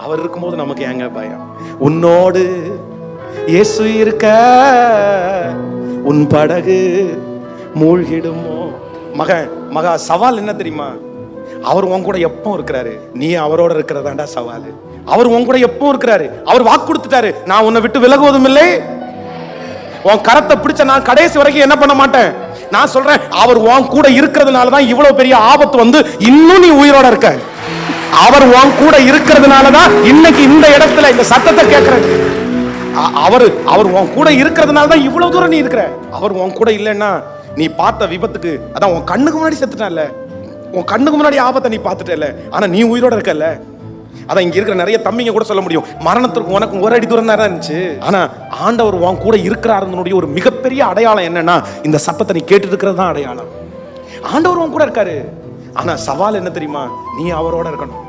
அவர் இருக்கும்போது நமக்கு ஏங்க பயம்? உன்னோடு இயேசு இருக்க உன் படகு மூழ்கிடுமோ. மகா சவால் என்ன தெரியுமா? அவர் உன் கூட எப்போ இருக்கிறாரு, நீ அவரோட இருக்கிறதாண்டா சவால். அவர் உன் கூட எப்போ இருக்கிறாரு, அவர் வாக்கு கொடுத்துட்டாரு, நான் உன்னை விட்டு விலகுவதும் இல்லை, உன் கரத்தை பிடிச்ச நான் கடைசி வரைக்கும் என்ன பண்ண மாட்டேன். நான் சொல்றேன், அவர் உன் கூட இருக்கிறதுனாலதான் இவ்வளவு பெரிய ஆபத்து வந்து இன்னும் நீ உயிரோட இருக்க. அவர் உன் கூட இருக்கிறதுனாலதான் இன்னைக்கு இந்த இடத்துல இந்த சத்தத்தை கேட்கிறேன். அவர் உன் கூட இருக்கிறதுனாலதான் இவ்வளவு தூரம் நீ இருக்கிற. அவர் உன் கூட இல்லைன்னா நீ பார்த்த விபத்துக்கு, அதான் உன் கண்ணுக்கு முன்னாடி செத்துட்டல, உன் கண்ணுக்கு முன்னாடி ஆபத்தை நீ பார்த்துட்டல, ஆனா நீ உயிரோட இருக்கல. அதான் இங்க இருக்கிற நிறைய தம்பிங்க கூட சொல்ல முடியும், மரணத்திற்கு உனக்கு ஒரு அடி தூரம் தான் இருந்துச்சு, ஆனா ஆண்டவர் உன் கூட இருக்கிறாருடைய ஒரு மிகப்பெரிய அடையாளம் என்னன்னா, இந்த சத்தத்தை நீ கேட்டு இருக்கிறது தான் அடையாளம். ஆண்டவர் உன் கூட இருக்காரு. ஆனா சவால் என்ன தெரியுமா? நீ அவரோட இருக்கணும்.